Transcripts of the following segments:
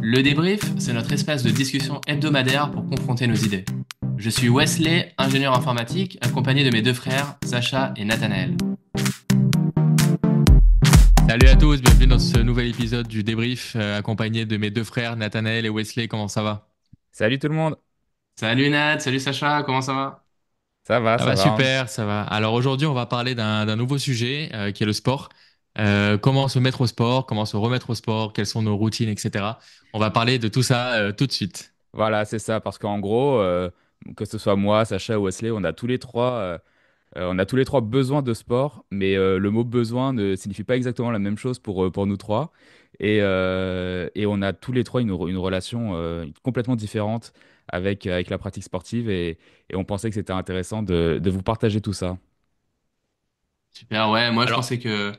Le débrief, c'est notre espace de discussion hebdomadaire pour confronter nos idées. Je suis Wesley, ingénieur informatique, accompagné de mes deux frères, Sacha et Nathanaël. Salut à tous, bienvenue dans ce nouvel épisode du débrief, accompagné de mes deux frères Nathanaël et Wesley. Comment ça va? Salut tout le monde. Salut Nat, salut Sacha, comment ça va? Ça Ça va va. super, ça va. Alors aujourd'hui, on va parler d'un nouveau sujet qui est le sport. Comment se mettre au sport, comment se remettre au sport, quelles sont nos routines, etc. On va parler de tout ça tout de suite. Voilà, c'est ça, parce qu'en gros, que ce soit moi, Sacha ou Wesley, on a tous les trois besoin de sport, mais le mot besoin ne signifie pas exactement la même chose pour nous trois. Et on a tous les trois une relation complètement différente avec la pratique sportive, et on pensait que c'était intéressant de vous partager tout ça. Super, ouais, moi je Alors, pensais que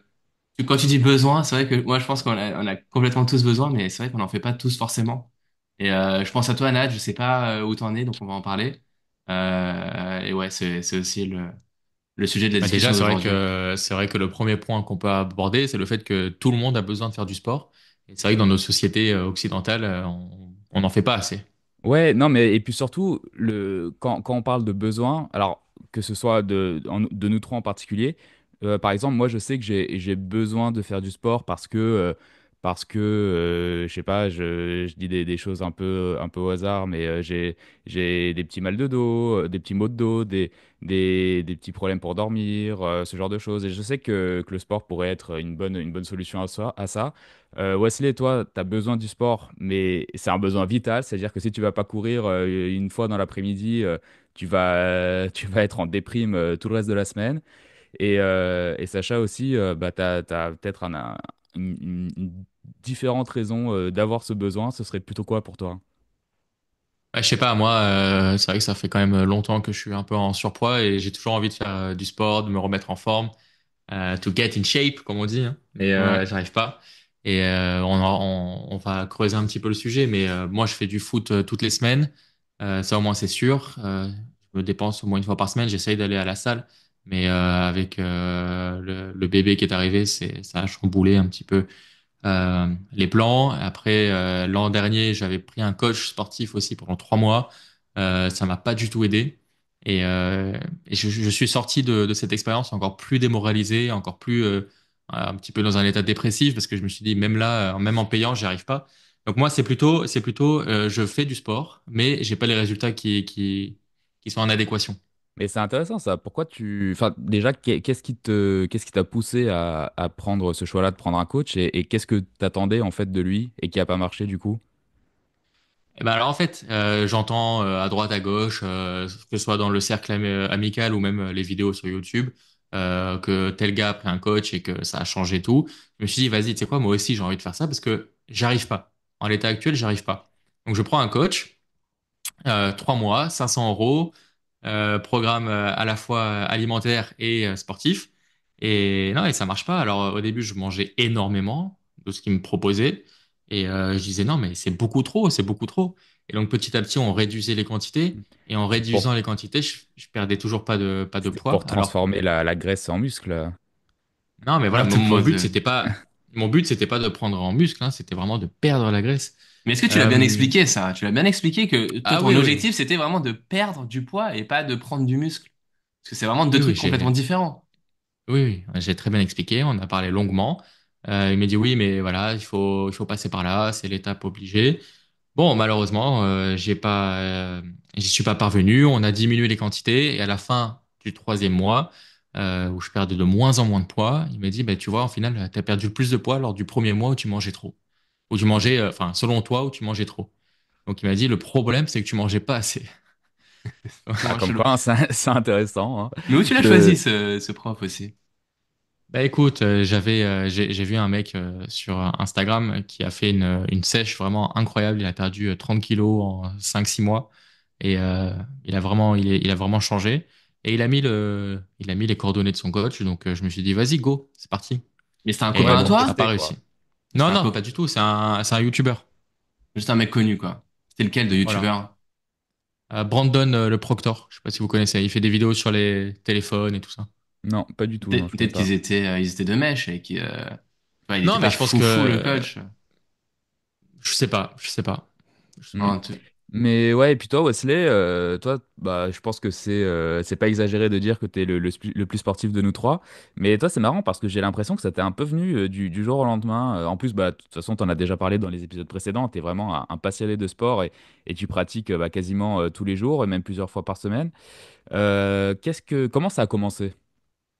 quand tu dis besoin, c'est vrai que moi je pense qu'on a complètement tous besoin, mais c'est vrai qu'on n'en fait pas tous forcément. Et je pense à toi Nat, je sais pas où t'en es, donc on va en parler. Et ouais, c'est aussi le sujet de la bah déjà, discussion d'aujourd'hui. c'est vrai que le premier point qu'on peut aborder, c'est le fait que tout le monde a besoin de faire du sport. Et c'est vrai que dans nos sociétés occidentales, on n'en fait pas assez. Ouais, non, mais et puis surtout, quand on parle de besoin, alors que ce soit de nous trois en particulier, par exemple, moi je sais que j'ai besoin de faire du sport parce que je sais pas, je dis des choses un peu au hasard, mais j'ai des petits mal de dos, des petits maux de dos, des petits problèmes pour dormir, ce genre de choses. Et je sais que le sport pourrait être une bonne solution à ça. Wesley, toi, tu as besoin du sport, mais c'est un besoin vital, c'est-à-dire que si tu vas pas courir une fois dans l'après-midi, tu vas être en déprime tout le reste de la semaine. Et Sacha aussi, bah, tu as peut-être une différente raison d'avoir ce besoin. Ce serait plutôt quoi pour toi? Ouais, je sais pas, moi, c'est vrai que ça fait quand même longtemps que je suis un peu en surpoids et j'ai toujours envie de faire du sport, de me remettre en forme, to get in shape, comme on dit, hein. Mais Ouais. j'arrive pas. Et on va creuser un petit peu le sujet. Mais moi, je fais du foot toutes les semaines. Ça, au moins, c'est sûr. Je me dépense au moins une fois par semaine. J'essaye d'aller à la salle. Mais avec le bébé qui est arrivé, ça a chamboulé un petit peu les plans. Après, l'an dernier, j'avais pris un coach sportif aussi pendant 3 mois. Ça m'a pas du tout aidé. Et je suis sorti de cette expérience encore plus démoralisé, encore plus un petit peu dans un état dépressif parce que je me suis dit, même là, même en payant, j'y arrive pas. Donc moi, c'est plutôt, je fais du sport, mais j'ai pas les résultats qui sont en adéquation. Mais c'est intéressant ça. Enfin, déjà, qu'est-ce qui t'a poussé à prendre ce choix-là de prendre un coach, et qu'est-ce que t'attendais en fait de lui et qui a pas marché du coup? Eh ben alors en fait, j'entends à droite à gauche, que ce soit dans le cercle amical ou même les vidéos sur YouTube, que tel gars a pris un coach et que ça a changé tout. Je me suis dit, vas-y, tu sais quoi, moi aussi j'ai envie de faire ça parce que j'arrive pas. En l'état actuel, j'arrive pas. Donc je prends un coach, 3 mois, 500 euros, programme à la fois alimentaire et sportif. Et non, et ça marche pas. Alors au début, je mangeais énormément de ce qu'il me proposait. Et je disais non, mais c'est beaucoup trop, c'est beaucoup trop. Et donc petit à petit, on réduisait les quantités. Et en C'était pour, réduisant les quantités, je perdais toujours pas de c'était poids. pour Alors transformer la graisse en muscle. non, mais voilà, Alors, mon, mon but, c'était pas de prendre en muscle, hein, c'était vraiment de perdre la graisse. mais est-ce que tu l'as bien Euh, expliqué ça? Tu l'as bien expliqué que toi, ah ton oui, oui, objectif, c'était vraiment de perdre du poids et pas de prendre du muscle. Parce que c'est vraiment deux oui, oui, trucs complètement différents. oui, j'ai très bien expliqué, on a parlé longuement. Il m'a dit oui, mais voilà, il faut passer par là, c'est l'étape obligée. Bon, malheureusement, j'y suis pas parvenu. On a diminué les quantités et à la fin du troisième mois, où je perdais de moins en moins de poids, il m'a dit, bah, tu vois, en final, tu as perdu le plus de poids lors du premier mois où tu mangeais trop. Où tu mangeais, enfin, selon toi, où tu mangeais trop. Donc il m'a dit, le problème, c'est que tu mangeais pas assez. Ah, Vraiment comme chelou. quoi, hein, c'est intéressant, hein. Mais où tu l'as choisi, Je... ce prof aussi? Bah écoute, j'ai vu un mec sur Instagram qui a fait une sèche vraiment incroyable. Il a perdu 30 kilos en 5 6 mois et il a vraiment changé. Et il a mis les coordonnées de son coach. Donc je me suis dit, vas-y, go, c'est parti. Mais c'était un Et copain Ouais, à pour ça n'a toi? pas tester, quoi. réussi. C'était Non, un non, copain, pas du tout. C'est un YouTuber. juste un mec connu, quoi. C'était lequel de Voilà. youtubeur? Brandon le Proctor. Je sais pas si vous connaissez. Il fait des vidéos sur les téléphones et tout ça. Non, pas du tout, non, je connais Peut-être pas. qu'ils étaient de mèche et qu'il ouais, il était Non, mais pas je pense foufou le que coach. Je sais pas, je sais pas. Hmm. Hein, Mais ouais, et puis toi, Wesley, toi, bah, je pense que c'est pas exagéré de dire que t'es le plus sportif de nous trois. Mais toi, c'est marrant parce que j'ai l'impression que ça t'est un peu venu du jour au lendemain. En plus, bah, de toute façon, t'en as déjà parlé dans les épisodes précédents. T'es vraiment un passionné de sport et tu pratiques bah, quasiment tous les jours et même plusieurs fois par semaine. Comment ça a commencé?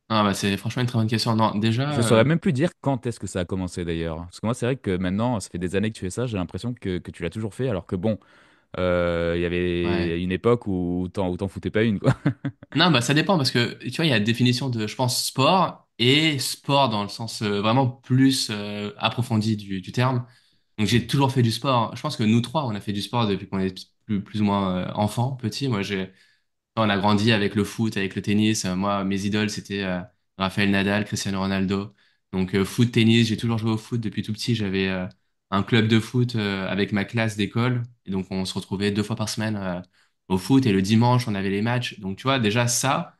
Ah bah c'est franchement une très bonne question. Non, Je déjà, saurais même plus dire quand est-ce que ça a commencé d'ailleurs. Parce que moi, c'est vrai que maintenant, ça fait des années que tu fais ça. J'ai l'impression que tu l'as toujours fait, alors que bon. Il y ouais. avait une époque où t'en foutais pas une, quoi. Non, bah ça dépend parce que tu vois, il y a la définition de, je pense, sport et sport dans le sens vraiment plus approfondi du terme. Donc j'ai toujours fait du sport. Je pense que nous trois, on a fait du sport depuis qu'on est plus ou moins enfant, petit. Moi, on a grandi avec le foot, avec le tennis. Moi, mes idoles, c'était Rafael Nadal, Cristiano Ronaldo. Donc foot, tennis, j'ai toujours joué au foot depuis tout petit. J'avais un club de foot avec ma classe d'école. Et donc on se retrouvait 2 fois par semaine au foot. Et le dimanche, on avait les matchs. Donc tu vois, déjà ça,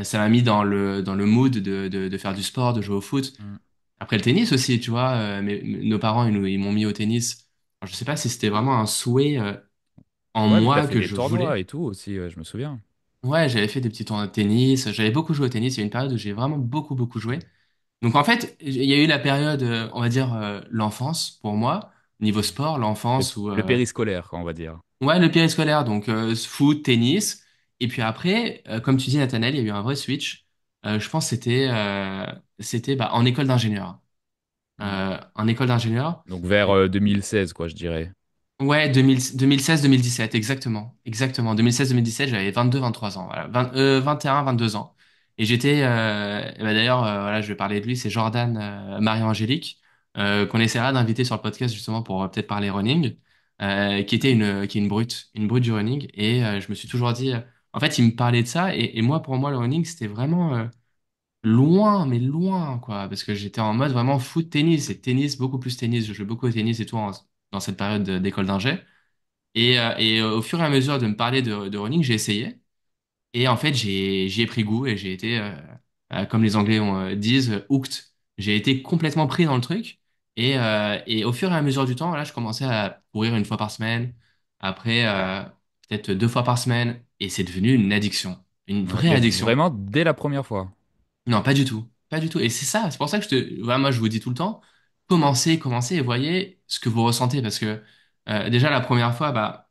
ça m'a mis dans le mood de faire du sport, de jouer au foot. Mm. Après le tennis aussi, tu vois, nos parents, ils m'ont mis au tennis. Alors, je sais pas si c'était vraiment un souhait en Ouais, puis t'as moi fait que des je tournois voulais. et tout aussi, ouais, je me souviens. Ouais, j'avais fait des petits tournois de tennis, j'avais beaucoup joué au tennis, il y a une période où j'ai vraiment beaucoup joué. Donc en fait, il y a eu la période, on va dire, l'enfance pour moi, niveau sport, Le, l'enfance où, le périscolaire, quoi, on va dire. ouais, le périscolaire, donc foot, tennis. Et puis après, comme tu dis, Nathanaël, il y a eu un vrai switch. Je pense que c'était bah, en école d'ingénieur. Mm. En école d'ingénieur. Donc vers 2016, quoi, je dirais. Ouais, 2016-2017, exactement. Exactement. 2016-2017, j'avais 22-23 ans. Voilà. 21-22 ans. Et j'étais, bah d'ailleurs, voilà, je vais parler de lui, c'est Jordan Marie-Angélique, qu'on essaiera d'inviter sur le podcast justement pour peut-être parler running, qui est une brute du running. Et je me suis toujours dit, en fait, il me parlait de ça. Et moi, pour moi, le running, c'était vraiment loin, mais loin, quoi. Parce que j'étais en mode vraiment foot, tennis. Et tennis, beaucoup plus tennis. Je jouais beaucoup au tennis et tout dans cette période d'école d'ingé. Et au fur et à mesure de me parler de running, j'ai essayé. Et en fait, j'y ai pris goût et j'ai été, comme les Anglais disent, hooked. J'ai été complètement pris dans le truc. Et au fur et à mesure du temps, voilà, je commençais à courir 1 fois par semaine. Après, peut-être 2 fois par semaine. Et c'est devenu une addiction. Une Ouais. vraie Mais addiction. vraiment dès la première fois. Non, pas du tout. Pas du tout. Et c'est ça, c'est pour ça que voilà, moi, je vous dis tout le temps, commencez et voyez ce que vous ressentez. Parce que déjà, la première fois, bah,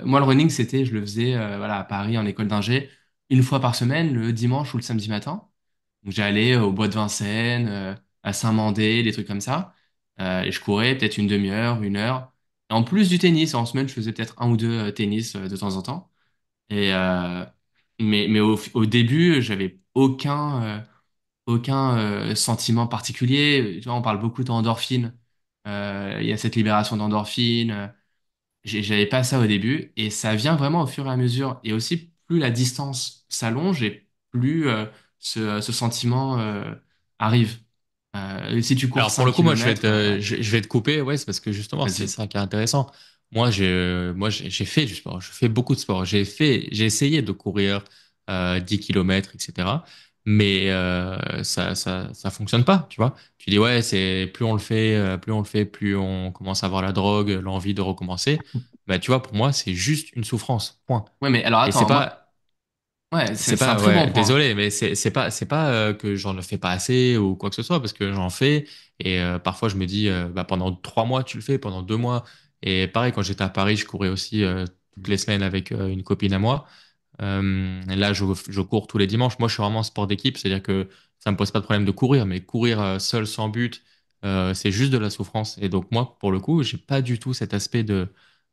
moi, le running, je le faisais voilà, à Paris, en école d'ingé, 1 fois par semaine, le dimanche ou le samedi matin. Donc, j'allais au bois de Vincennes, à Saint-Mandé, des trucs comme ça. Et je courais peut-être une demi-heure, 1 heure. Et en plus du tennis, en semaine, je faisais peut-être un ou deux tennis de temps en temps. Et, mais au début, j'avais aucun sentiment particulier. Tu vois, on parle beaucoup d'endorphine. Il y a cette libération d'endorphine. J'avais pas ça au début. Et ça vient vraiment au fur et à mesure. Et aussi, plus la distance s'allonge et plus ce sentiment arrive. Si tu cours Alors pour 5 le coup, moi, kilomètres, ouais, je vais te couper, ouais, c'est parce que justement, c'est vas-y. ça qui est intéressant. J'ai fait du sport, je fais beaucoup de sport. J'ai essayé de courir 10 km, etc. Mais ça fonctionne pas, tu vois. Tu dis ouais, c'est plus on le fait, plus on commence à avoir la drogue, l'envie de recommencer. Bah tu vois, pour moi, c'est juste une souffrance, point. Ouais, mais alors Et c'est attends, moi, pas ouais, c'est c'est un pas, très bon ouais, point. désolé, mais c'est pas que j'en ne fais pas assez ou quoi que ce soit, parce que j'en fais. Et parfois, je me dis, bah, pendant 3 mois, tu le fais, pendant 2 mois. Et pareil, quand j'étais à Paris, je courais aussi toutes les semaines avec une copine à moi. Là, je cours tous les dimanches. Moi, je suis vraiment en sport d'équipe, c'est-à-dire que ça me pose pas de problème de courir, mais courir seul, sans but, c'est juste de la souffrance. Et donc, moi, pour le coup, j'ai pas du tout cet aspect de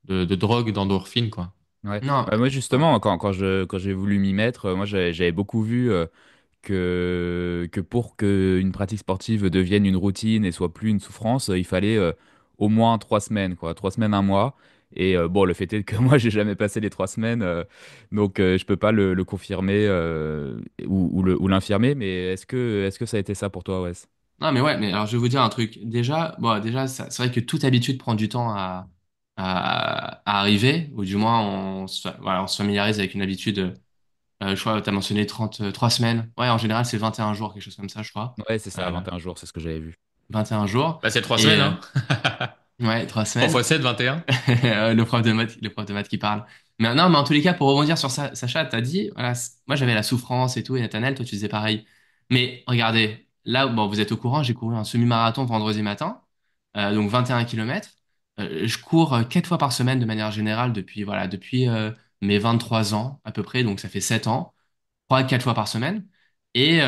drogue, d'endorphine, quoi. Ouais. Non, Bah, moi, ouais. justement, quand j'ai voulu m'y mettre, moi, j'avais beaucoup vu que pour qu'une pratique sportive devienne une routine et soit plus une souffrance, il fallait au moins 3 semaines, quoi. 3 semaines, un mois. Et bon, le fait est que moi, j'ai jamais passé les 3 semaines, donc je peux pas le confirmer ou l'infirmer. Mais est-ce que ça a été ça pour toi, Wes? Non, mais ouais, mais alors je vais vous dire un truc. Déjà, bon, déjà, c'est vrai que toute habitude prend du temps à arriver, ou du moins voilà, on se familiarise avec une habitude. Je crois que tu as mentionné 3 semaines. Ouais, en général, c'est 21 jours, quelque chose comme ça, je crois. Ouais, c'est ça, Euh, 21 jours, c'est ce que j'avais vu. 21 jours. Bah, c'est 3 semaines, Et hein. Ouais, 3 3 semaines. fois 7, 21. Le prof de maths qui parle. Mais non, mais en tous les cas, pour rebondir sur ça, Sacha, t'as dit, voilà, moi j'avais la souffrance et tout, et Nathanaël, toi tu faisais pareil. Mais regardez, là, bon, vous êtes au courant, j'ai couru un semi-marathon vendredi matin, donc 21 km. Je cours 4 fois par semaine de manière générale depuis mes 23 ans à peu près, donc ça fait 7 ans. 3 à 4 fois par semaine. Et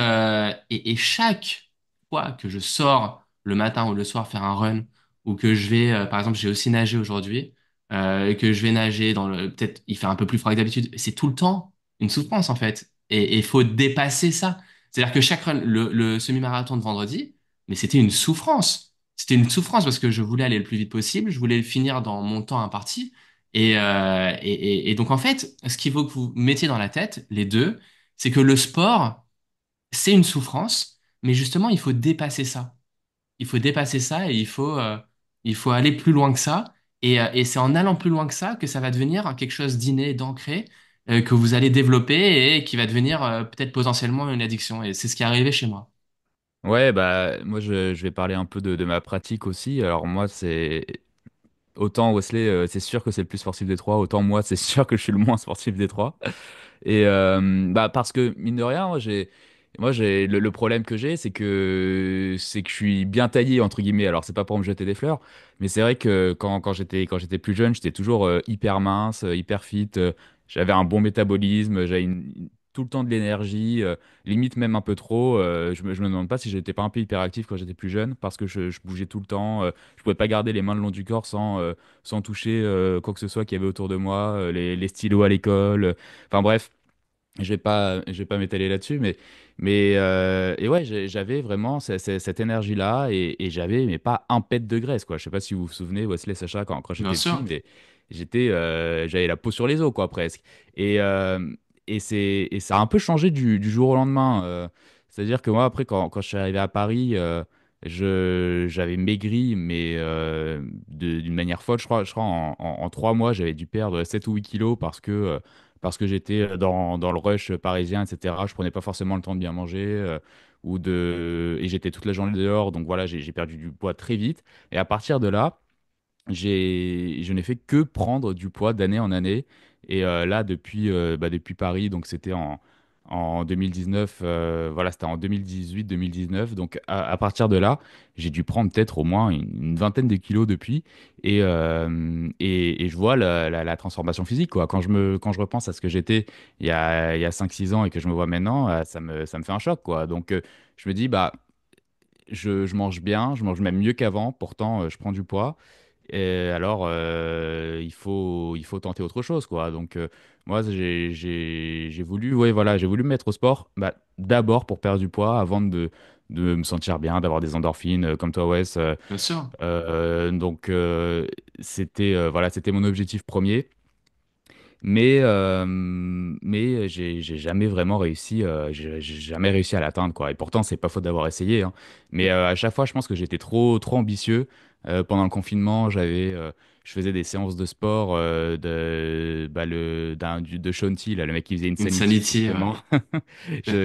chaque fois que je sors le matin ou le soir faire un run, ou que je vais, par exemple, j'ai aussi nagé aujourd'hui, et que je vais nager peut-être il fait un peu plus froid que d'habitude, c'est tout le temps une souffrance en fait. Et il faut dépasser ça. C'est-à-dire que chaque run, le semi-marathon de vendredi, mais c'était une souffrance. C'était une souffrance parce que je voulais aller le plus vite possible, je voulais le finir dans mon temps imparti. Et donc en fait, ce qu'il faut que vous mettiez dans la tête, les deux, c'est que le sport, c'est une souffrance, mais justement, il faut dépasser ça. Il faut dépasser ça et il faut aller plus loin que ça. Et c'est en allant plus loin que ça que ça va devenir quelque chose d'inné, d'ancré, que vous allez développer et qui va devenir peut-être potentiellement une addiction. Et c'est ce qui est arrivé chez moi. Ouais, bah moi je vais parler un peu de ma pratique aussi. Alors moi c'est autant Wesley, c'est sûr que c'est le plus sportif des trois, autant moi c'est sûr que je suis le moins sportif des trois. Et bah parce que mine de rien, moi j'ai le problème que j'ai, c'est que je suis bien taillé entre guillemets. Alors c'est pas pour me jeter des fleurs, mais c'est vrai que quand j'étais plus jeune, j'étais toujours hyper mince, hyper fit. J'avais un bon métabolisme, j'avais tout le temps de l'énergie, limite même un peu trop. Je me demande pas si j'étais pas un peu hyperactif quand j'étais plus jeune parce que je bougeais tout le temps. Je pouvais pas garder les mains le long du corps sans toucher quoi que ce soit qu'il y avait autour de moi, les stylos à l'école. Enfin bref. Je vais pas m'étaler là-dessus, mais et ouais, j'avais vraiment cette énergie-là et j'avais mais pas un pet de graisse quoi. Je sais pas si vous vous souvenez, Wesley, Sacha, quand Bien j'étais petit, sûr, mais j'avais la peau sur les os quoi presque. Et et ça a un peu changé du jour au lendemain. C'est-à-dire que moi après quand je suis arrivé à Paris, j'avais maigri mais d'une manière folle. Je crois en 3 mois j'avais dû perdre 7 ou 8 kilos parce que j'étais dans le rush parisien, etc. Je prenais pas forcément le temps de bien manger et j'étais toute la journée dehors. Donc voilà, j'ai perdu du poids très vite. Et à partir de là, je n'ai fait que prendre du poids d'année en année. Et là, depuis Paris, donc c'était en 2019, voilà, c'était en 2018-2019. Donc à partir de là, j'ai dû prendre peut-être au moins une vingtaine de kilos depuis. Et je vois la transformation physique, quoi. Quand je repense à ce que j'étais il y a 5-6 ans et que je me vois maintenant, ça me fait un choc, quoi. Donc je me dis, bah, je mange bien, je mange même mieux qu'avant. Pourtant, je prends du poids. Et alors, il faut tenter autre chose, quoi. Donc, moi, j'ai voulu, ouais, voilà, j'ai voulu me mettre au sport, bah, d'abord pour perdre du poids, avant de me sentir bien, d'avoir des endorphines, comme toi, Wes. bien sûr. Donc, voilà, c'était mon objectif premier. Mais j'ai jamais vraiment réussi, j'ai jamais réussi à l'atteindre, quoi. Et pourtant, c'est pas faute d'avoir essayé, hein. Mais à chaque fois, je pense que j'étais trop, trop ambitieux. Pendant le confinement, je faisais des séances de sport de Shaun T, là, le mec qui faisait Insanity, Insanity, justement. ouais.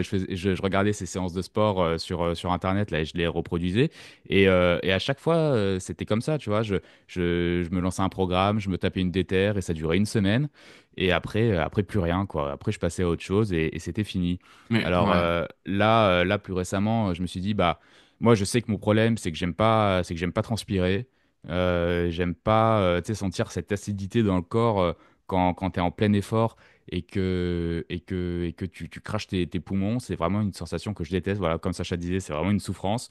Je regardais ces séances de sport sur Internet, là, et je les reproduisais. Et à chaque fois, c'était comme ça, tu vois. Je me lançais un programme, je me tapais une déterre et ça durait une semaine. Et après plus rien, quoi. Après, je passais à autre chose et c'était fini. Mais Alors ouais, là, plus récemment, je me suis dit, bah, moi, je sais que mon problème, c'est que j'aime pas transpirer. J'aime pas, tu sais, sentir cette acidité dans le corps quand tu es en plein effort et que tu craches tes poumons. C'est vraiment une sensation que je déteste. Voilà, comme Sacha disait, c'est vraiment une souffrance.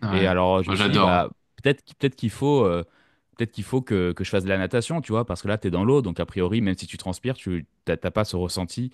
Et ouais. alors, je Moi me suis dit, j'adore, bah, hein. peut-être qu'il faut que je fasse de la natation, tu vois, parce que là, tu es dans l'eau, donc a priori, même si tu transpires, tu n'as pas ce ressenti.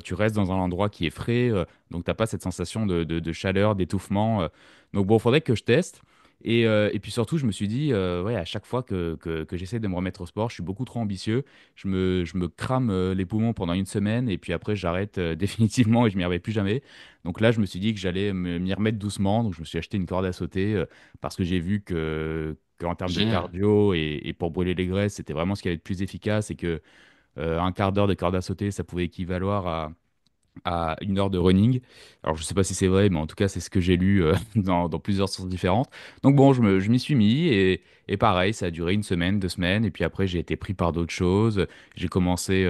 Tu restes dans un endroit qui est frais, donc t'as pas cette sensation de chaleur, d'étouffement. Donc bon, faudrait que je teste. Et puis surtout, je me suis dit, ouais, à chaque fois que j'essaie de me remettre au sport, je suis beaucoup trop ambitieux. Je me crame les poumons pendant une semaine, et puis après, j'arrête définitivement et je m'y remets plus jamais. Donc là, je me suis dit que j'allais m'y remettre doucement, donc je me suis acheté une corde à sauter parce que j'ai vu qu'en termes de Génial. cardio et pour brûler les graisses, c'était vraiment ce qui allait être plus efficace et que un quart d'heure de corde à sauter, ça pouvait équivaloir à 1 heure de running. Alors, je sais pas si c'est vrai, mais en tout cas, c'est ce que j'ai lu dans plusieurs sources différentes. Donc, bon, je m'y suis mis et pareil, ça a duré 1 semaine, 2 semaines. Et puis après, j'ai été pris par d'autres choses. J'ai commencé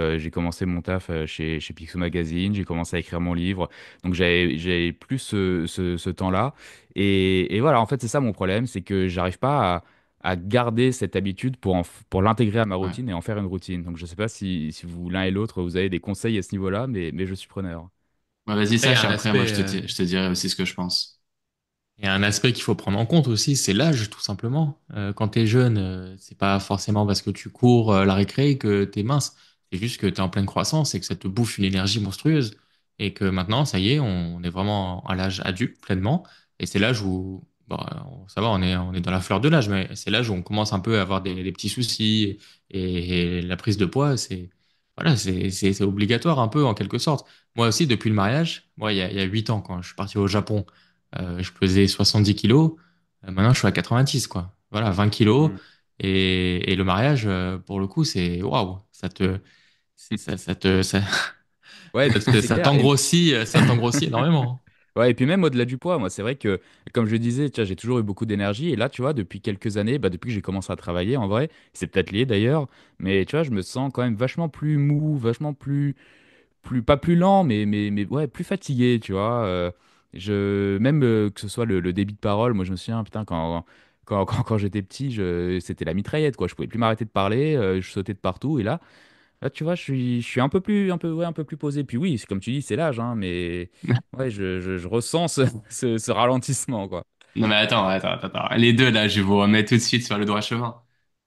mon taf chez Picsou Magazine. J'ai commencé à écrire mon livre. Donc, j'avais plus ce temps-là. Et voilà, en fait, c'est ça mon problème, c'est que j'arrive pas à garder cette habitude pour l'intégrer à ma Ouais. routine et en faire une routine. Donc, je sais pas si vous, l'un et l'autre, vous avez des conseils à ce niveau-là, mais je suis preneur. Ouais, vas-y, Après, sache, et après, moi, je te dirai aussi ce que je pense. il y a un aspect qu'il faut prendre en compte aussi, c'est l'âge, tout simplement. Quand t'es jeune, c'est pas forcément parce que tu cours la récré que t'es mince. C'est juste que t'es en pleine croissance et que ça te bouffe une énergie monstrueuse. Et que maintenant, ça y est, on est vraiment à l'âge adulte pleinement. Et c'est l'âge où, bah, ça va, on est dans la fleur de l'âge, mais c'est l'âge où on commence un peu à avoir des petits soucis. Et la prise de poids, voilà, c'est obligatoire un peu en quelque sorte. Moi aussi, depuis le mariage, moi, il y a 8 ans, quand je suis parti au Japon, je pesais 70 kilos. Maintenant, je suis à 90, quoi. Voilà, 20 kilos. Mm. Et le mariage, pour le coup, c'est waouh. Ça, Ouais, et puis c'est ça clair. ça t'engrossit énormément. Ouais, et puis même au-delà du poids, moi, c'est vrai que, comme je le disais, tu vois, j'ai toujours eu beaucoup d'énergie. Et là, tu vois, depuis quelques années, bah, depuis que j'ai commencé à travailler, en vrai, c'est peut-être lié d'ailleurs, mais tu vois, je me sens quand même vachement plus mou, vachement pas plus lent, mais ouais, plus fatigué, tu vois. Même que ce soit le débit de parole, moi, je me souviens, putain, quand j'étais petit, c'était la mitraillette, quoi. Je pouvais plus m'arrêter de parler, je sautais de partout. Et là, tu vois, je suis ouais, un peu plus posé. Puis oui, c'est comme tu dis, c'est l'âge, hein, mais ouais, je ressens ce ralentissement, quoi. Non, mais attends. Les deux, là, je vais vous remettre tout de suite sur le droit chemin.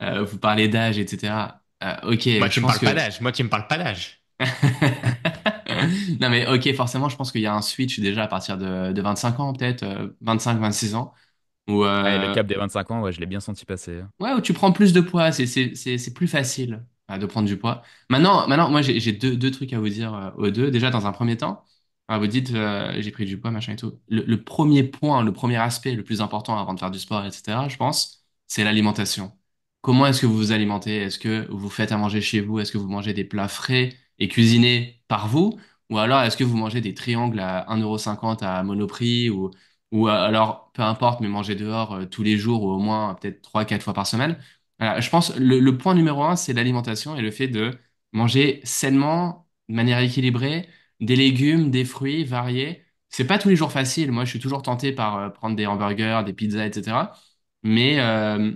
Vous parlez d'âge, etc. Ok, Moi, je tu me pense parles pas que... d'âge. Moi, tu me parles pas d'âge. Non, mais ok, forcément, je pense qu'il y a un switch déjà à partir de 25 ans, peut-être, 26 ans, où, Ouais, le cap des 25 ans, ouais, je l'ai bien senti passer, hein. ouais, où tu prends plus de poids, c'est plus facile de prendre du poids. Maintenant moi, j'ai deux trucs à vous dire aux deux. Déjà, dans un premier temps, vous dites, j'ai pris du poids, machin et tout. Le premier point, le premier aspect, le plus important avant de faire du sport, etc., je pense, c'est l'alimentation. Comment est-ce que vous vous alimentez? Est-ce que vous faites à manger chez vous? Est-ce que vous mangez des plats frais et cuisinés par vous? Ou alors, est-ce que vous mangez des triangles à 1,50 € à Monoprix ou alors, peu importe, mais manger dehors tous les jours ou au moins peut-être 3, 4 fois par semaine. Voilà, je pense le point numéro un, c'est l'alimentation et le fait de manger sainement, de manière équilibrée, des légumes, des fruits variés. C'est pas tous les jours facile. Moi, je suis toujours tenté par prendre des hamburgers, des pizzas, etc. Mais, euh,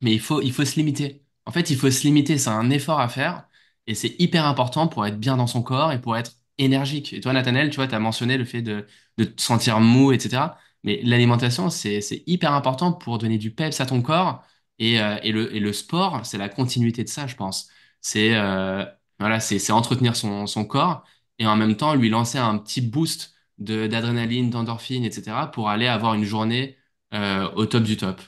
mais il faut se limiter. En fait, il faut se limiter. C'est un effort à faire et c'est hyper important pour être bien dans son corps et pour être énergique. Et toi, Nathanaël, tu vois, tu as mentionné le fait de te sentir mou, etc. Mais l'alimentation, c'est hyper important pour donner du peps à ton corps. Et le sport, c'est la continuité de ça, je pense. Voilà, c'est entretenir son corps et en même temps lui lancer un petit boost d'adrénaline, d'endorphine, etc. pour aller avoir une journée au top du top.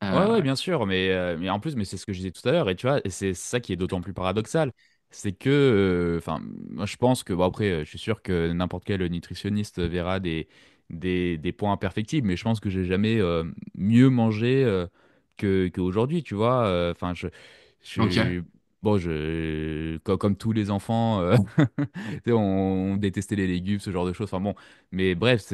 Ouais, Euh, ouais, bien sûr, mais en plus, mais c'est ce que je disais tout à l'heure, et tu vois, et c'est ça qui est d'autant plus paradoxal, c'est que, enfin, moi je pense que, bon après, je suis sûr que n'importe quel nutritionniste verra des points imperfectibles, mais je pense que j'ai jamais mieux mangé qu'aujourd'hui, tu vois, enfin, ok. je, bon, comme tous les enfants, tu sais, on détestait les légumes, ce genre de choses, enfin bon, mais bref,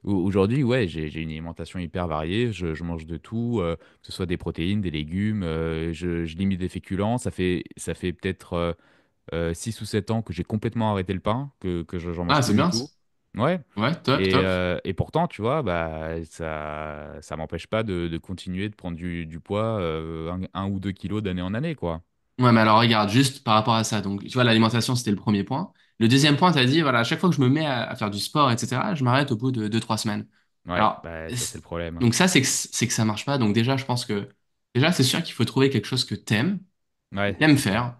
aujourd'hui, ouais, j'ai une alimentation hyper variée. Je mange de tout, que ce soit des protéines, des légumes. Je limite des féculents. Ça fait peut-être 6 ou 7 ans que j'ai complètement arrêté le pain, que j'en mange Ah, plus c'est du bien. tout. Ouais. Ouais, top, top. Et pourtant, tu vois, bah, ça m'empêche pas de continuer de prendre du poids, 1 ou 2 kilos d'année en année, quoi. Ouais, mais alors regarde, juste par rapport à ça. Donc, tu vois, l'alimentation, c'était le premier point. Le deuxième point, tu as dit, voilà, à chaque fois que je me mets à faire du sport, etc., je m'arrête au bout de 2, 3 semaines. Ouais, Alors, bah, ça, c'est le problème. donc ça, c'est que ça marche pas. Donc déjà, je pense que, déjà, c'est sûr qu'il faut trouver quelque chose que Ouais, t'aimes c'est ça. faire.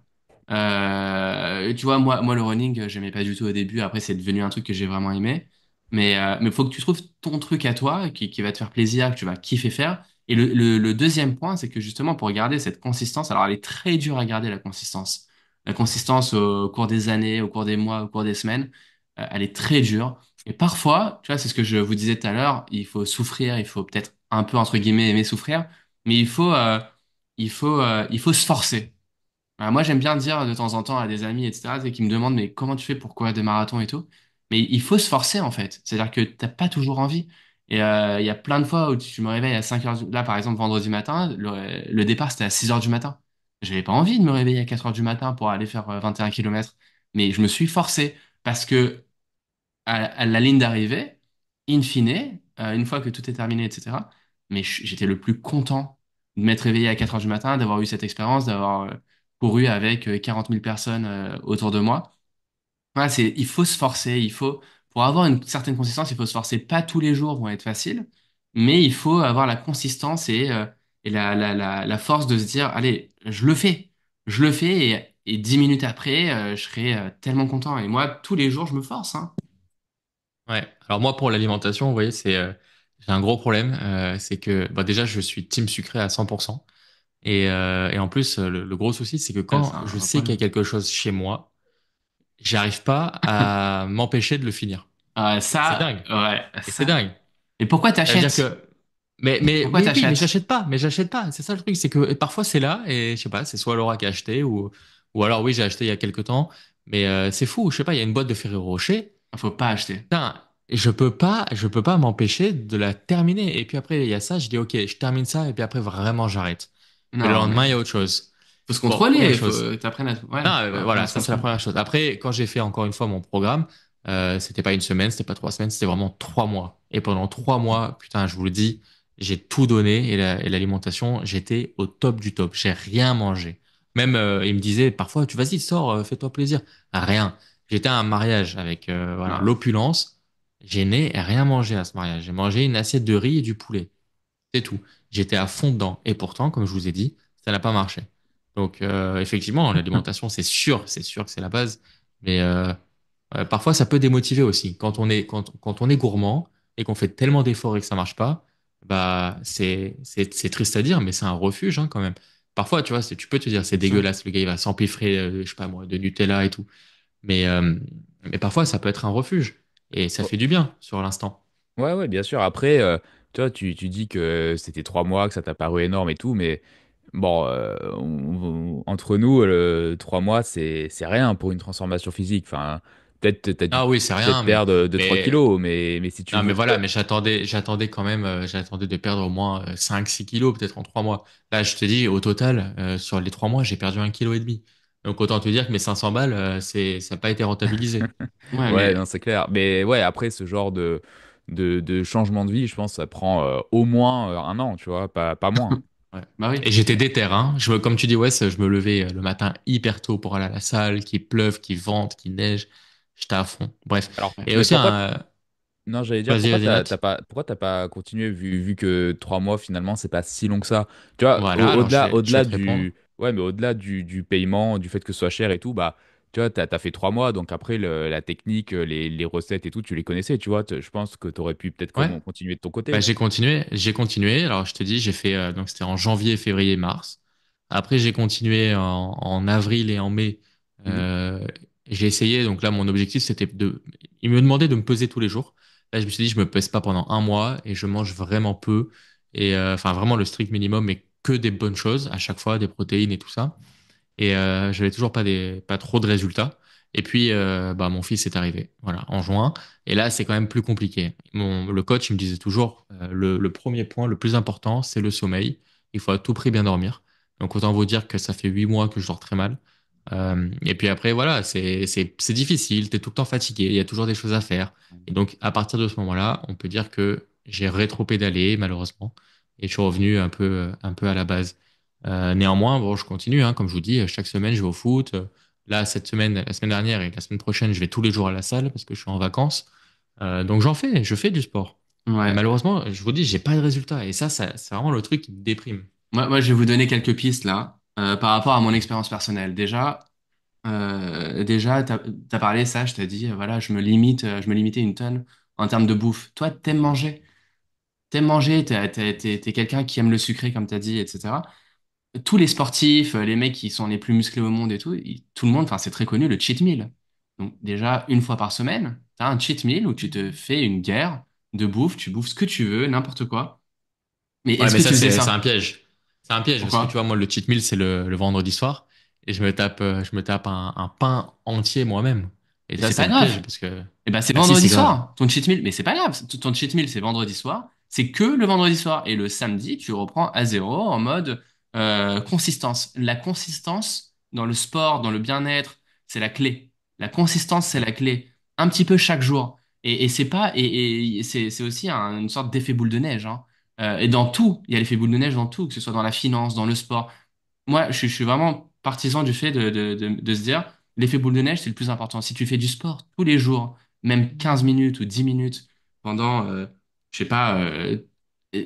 Tu vois, moi, le running, j'aimais pas du tout au début. Après, c'est devenu un truc que j'ai vraiment aimé. Mais faut que tu trouves ton truc à toi qui va te faire plaisir, que tu vas kiffer faire. Et le deuxième point, c'est que justement, pour garder cette consistance, alors elle est très dure à garder la consistance. La consistance au cours des années, au cours des mois, au cours des semaines, elle est très dure. Et parfois, tu vois, c'est ce que je vous disais tout à l'heure, il faut souffrir, il faut peut-être un peu, entre guillemets, aimer souffrir, mais il faut se forcer. Moi, j'aime bien dire de temps en temps à des amis, etc., qui me demandent, mais comment tu fais pour courir des marathons et tout? Mais il faut se forcer, en fait. C'est-à-dire que t'as pas toujours envie. Et il y a plein de fois où tu me réveilles à 5 heures Là, par exemple, vendredi matin, le départ, c'était à 6 heures du matin. J'avais pas envie de me réveiller à 4 heures du matin pour aller faire 21 kilomètres. Mais je me suis forcé parce que à la ligne d'arrivée, in fine, une fois que tout est terminé, etc., mais j'étais le plus content de m'être réveillé à 4 heures du matin, d'avoir eu cette expérience, d'avoir couru avec 40 000 personnes autour de moi. Voilà, il faut se forcer, pour avoir une certaine consistance, il faut se forcer. Pas tous les jours vont être faciles, mais il faut avoir la consistance et la force de se dire, allez, je le fais, et 10 minutes après, je serai tellement content. Et moi, tous les jours, je me force, hein. Ouais. Alors moi, pour l'alimentation, vous voyez, j'ai un gros problème. C'est que bah, déjà, je suis team sucré à 100%. Et en plus, le gros souci, c'est que C'est quand je un sais qu'il y a problème. quelque chose chez moi, j'arrive pas à m'empêcher de le finir. Et c'est Ça, dingue. ouais, Et c'est ça. dingue. Mais pourquoi Ça veut dire t'achètes? que, Pourquoi mais oui, mais t'achètes? j'achète pas. Mais j'achète pas. C'est ça le truc, c'est que parfois c'est là et je sais pas, c'est soit Laura qui a acheté ou alors oui, j'ai acheté il y a quelque temps. Mais c'est fou. Je sais pas, il y a une boîte de Ferrero Rocher. Faut pas acheter. Putain, et je peux pas m'empêcher de la terminer. Et puis après, il y a ça, je dis, ok, je termine ça, et puis après, vraiment, j'arrête. Et le Non, lendemain, il y mais a autre chose. faut se Bon, première contrôler, faut chose. que t'apprennes Non, faut apprendre à voilà, se ça c'est la contrôler. première chose. Après, quand j'ai fait encore une fois mon programme, c'était pas une semaine, c'était pas 3 semaines, c'était vraiment 3 mois. Et pendant 3 mois, putain, je vous le dis, j'ai tout donné et l'alimentation, j'étais au top du top. J'ai rien mangé. Même, il me disait parfois, tu vas-y, sors, fais-toi plaisir. Rien. J'étais à un mariage avec voilà Non. l'opulence. Je n'ai rien mangé à ce mariage. J'ai mangé une assiette de riz et du poulet. C'est tout. J'étais à fond dedans. Et pourtant, comme je vous ai dit, ça n'a pas marché. Donc, effectivement, l'alimentation, c'est sûr que c'est la base. Mais parfois, ça peut démotiver aussi. Quand on est gourmand et qu'on fait tellement d'efforts et que ça marche pas, bah, c'est triste à dire, mais c'est un refuge, hein, quand même. Parfois, tu vois, tu peux te dire, c'est Ça. dégueulasse, le gars, il va s'empiffrer, je sais pas moi, de Nutella et tout. Mais, euh, mais parfois, ça peut être un refuge. Et ça fait du bien sur l'instant. Ouais, ouais, bien sûr. Après, toi, tu dis que c'était 3 mois, que ça t'a paru énorme et tout, mais bon, entre nous, 3 mois, c'est rien pour une transformation physique. Enfin, peut-être t'as dû Ah oui, c'est peut-être rien, perdre de 3 mais kilos, mais si tu non, mais veux. voilà, mais j'attendais quand même, j'attendais de perdre au moins 5, 6 kilos, peut-être en 3 mois. Là, je te dis, au total, sur les 3 mois, j'ai perdu 1,5 kg. Donc, autant te dire que mes 500 balles, ça n'a pas été rentabilisé. Ouais, Ouais, non, mais c'est clair. Mais ouais, après, ce genre de changement de vie, je pense, ça prend au moins un an, tu vois, pas moins. Ouais. bah oui. Et j'étais déter, hein. Comme tu dis, ouais, je me levais le matin hyper tôt pour aller à la salle, qu'il pleuve, qu'il vente, qu'il neige. J'étais à fond. Bref. Alors, Ouais. Et mais aussi, pourquoi. Non, j'allais dire, vas-y, vas-y, Nat. pourquoi t'as pas continué vu que 3 mois finalement c'est pas si long que ça. Tu vois, Voilà, alors je vais au-delà te répondre. ouais, mais au-delà du paiement, du fait que ce soit cher et tout, bah, tu vois, t'as fait 3 mois, donc après la technique, les recettes et tout, tu les connaissais, tu vois. Je pense que t'aurais pu peut-être Ouais. continuer de ton côté. Bah, j'ai continué. Alors, je te dis, j'ai fait, donc c'était en janvier, février, mars. Après, j'ai continué en avril et en mai. Mhm. Euh, j'ai essayé, donc là, mon objectif, il me demandait de me peser tous les jours. Là, je me suis dit, je me pèse pas pendant un mois et je mange vraiment peu. Et enfin, vraiment le strict minimum, mais que des bonnes choses à chaque fois, des protéines et tout ça. Et j'avais toujours pas trop de résultats. Et puis, bah, mon fils est arrivé, voilà, en juin. Et là, c'est quand même plus compliqué. Le coach, il me disait toujours, le premier point, le plus important, c'est le sommeil. Il faut à tout prix bien dormir. Donc, autant vous dire que ça fait 8 mois que je dors très mal. Et puis après, voilà, c'est difficile. T'es tout le temps fatigué. Il y a toujours des choses à faire. Et donc, à partir de ce moment-là, on peut dire que j'ai rétropédalé, malheureusement. Et je suis revenu un peu à la base. Néanmoins, bon, je continue, hein, comme je vous dis, chaque semaine, je vais au foot. Là, cette semaine, la semaine dernière et la semaine prochaine, je vais tous les jours à la salle parce que je suis en vacances. Donc je fais du sport. Mais Ouais. malheureusement, je vous dis, j'ai pas de résultat. Et ça, c'est vraiment le truc qui me déprime. Moi, je vais vous donner quelques pistes là, par rapport à mon expérience personnelle. Déjà, t'as parlé ça, je t'ai dit, voilà, je me limitais une tonne en termes de bouffe. Toi, t'aimes manger. T'aimes manger, t'es quelqu'un qui aime le sucré, comme t'as dit, etc. Tous les sportifs, les mecs qui sont les plus musclés au monde et tout, tout le monde, enfin, c'est très connu, le cheat meal. Donc, déjà, une fois par semaine, t'as un cheat meal où tu te fais une guerre de bouffe, tu bouffes ce que tu veux, n'importe quoi. Mais Ouais, est-ce mais que ça, tu faisais c'est un ça? piège. C'est un piège parce que tu vois, Pourquoi? moi, le cheat meal, c'est le vendredi soir. et je me tape un pain entier moi-même. Et Mais ça, c'est ça pas me plaît grave. parce que, Eh ben, c'est ah si, vendredi c'est grave. soir, ton cheat meal. Mais c'est pas grave, ton cheat meal, c'est vendredi soir. C'est que le vendredi soir. Et le samedi, tu reprends à zéro en mode consistance. La consistance dans le sport, dans le bien-être, c'est la clé. La consistance, c'est la clé. Un petit peu chaque jour. Et c'est pas, et c'est aussi une sorte d'effet boule de neige, hein. Et dans tout, il y a l'effet boule de neige dans tout, que ce soit dans la finance, dans le sport. Moi, je suis vraiment partisan du fait de se dire, l'effet boule de neige, c'est le plus important. Si tu fais du sport tous les jours, même 15 minutes ou 10 minutes pendant, je sais pas,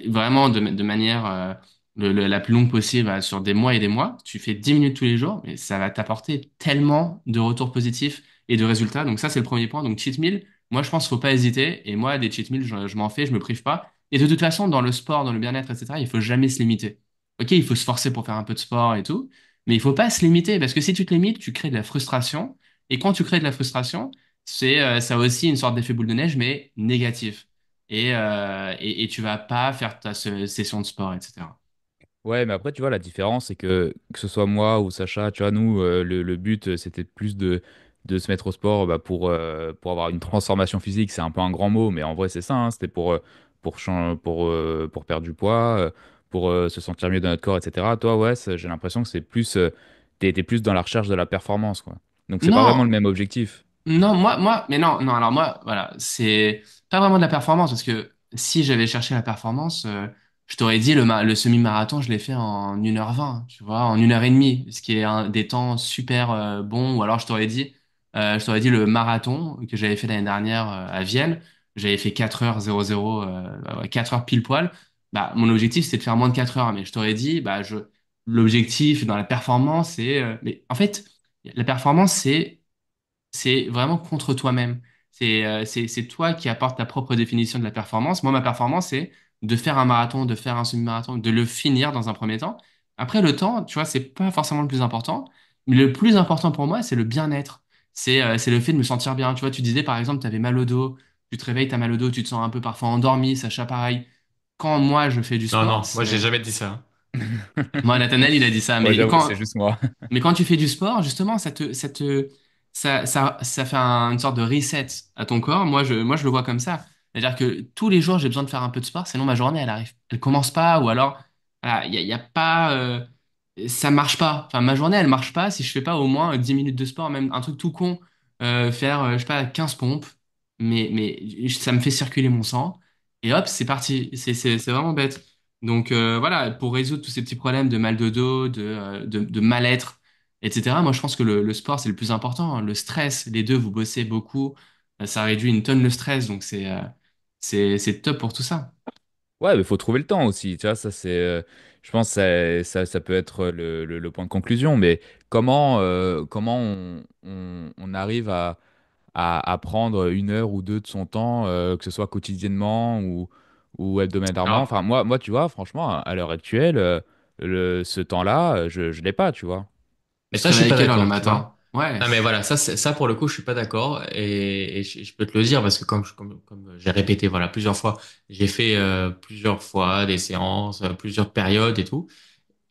vraiment de manière la plus longue possible, sur des mois et des mois, tu fais 10 minutes tous les jours, mais ça va t'apporter tellement de retours positifs et de résultats. Donc ça, c'est le premier point. Donc cheat meal, moi, je pense qu'il faut pas hésiter. Et moi, des cheat meals, je m'en fais, je me prive pas. Et de toute façon, dans le sport, dans le bien-être, etc., il faut jamais se limiter. Ok, il faut se forcer pour faire un peu de sport et tout, mais il faut pas se limiter parce que si tu te limites, tu crées de la frustration. Et quand tu crées de la frustration, ça a aussi une sorte d'effet boule de neige, mais négatif. Et tu vas pas faire ta session de sport, etc. Ouais, mais après, tu vois, la différence, c'est que ce soit moi ou Sacha, tu vois, nous, le but, c'était plus de se mettre au sport bah, pour avoir une transformation physique. C'est un peu un grand mot, mais en vrai, c'est ça, hein, c'était pour perdre du poids, pour se sentir mieux dans notre corps, etc. Toi, ouais, j'ai l'impression que c'est plus, t'es plus dans la recherche de la performance, quoi. Donc, c'est pas vraiment le Non, même objectif. non, mais non, non, alors moi, voilà, c'est pas vraiment de la performance, parce que si j'avais cherché la performance, je t'aurais dit le semi-marathon, je l'ai fait en 1h20, tu vois, en 1h30, ce qui est des temps super bons, ou alors je t'aurais dit le marathon que j'avais fait l'année dernière à Vienne, j'avais fait 4h00, 4 heures pile poil, bah, mon objectif c'était de faire moins de 4 heures, mais je t'aurais dit, bah, l'objectif dans la performance, mais en fait, la performance, c'est vraiment contre toi-même. C'est toi qui apportes ta propre définition de la performance. Moi, ma performance, c'est de faire un marathon, de faire un semi-marathon, de le finir dans un premier temps. Après, le temps, tu vois, c'est pas forcément le plus important. Mais le plus important pour moi, c'est le bien-être. C'est le fait de me sentir bien. Tu vois, tu disais, par exemple, tu avais mal au dos, tu te réveilles, tu as mal au dos, tu te sens un peu parfois endormi, Sacha, pareil. Quand moi, je fais du Non, sport, non, moi, j'ai jamais dit ça. moi, Nathanaël, il a dit ça, Ouais, mais j'avoue, c'est juste moi. quand tu fais du sport, justement, ça fait une sorte de reset à ton corps. Moi, je le vois comme ça. C'est-à-dire que tous les jours, j'ai besoin de faire un peu de sport, sinon ma journée, elle commence pas, ou alors, voilà, il y a pas, ça marche pas. Enfin, ma journée, elle marche pas si je fais pas au moins 10 minutes de sport, même un truc tout con, faire, je sais pas, 15 pompes, mais ça me fait circuler mon sang, et hop, c'est parti. C'est vraiment bête. Donc voilà, pour résoudre tous ces petits problèmes de mal de dos, de mal-être, etc., moi je pense que le sport c'est le plus important, hein. Le stress, les deux, vous bossez beaucoup, ça réduit une tonne le stress, donc c'est top pour tout ça. Ouais, mais faut trouver le temps aussi, tu vois, ça c'est, je pense que ça peut être le point de conclusion, mais comment on arrive à prendre 1 heure ou deux de son temps, que ce soit quotidiennement ou hebdomadairement. Alors, Enfin, moi, tu vois, franchement, à l'heure actuelle, ce temps-là, je l'ai pas, tu vois. Mais tu te ça, je suis réveilles à pas quelle heure le d'accord, tu vois. matin? Ouais, Non, mais voilà, ça pour le coup, je suis pas d'accord. Et je peux te le dire parce que comme j'ai répété, voilà, plusieurs fois, j'ai fait plusieurs fois des séances, plusieurs périodes et tout.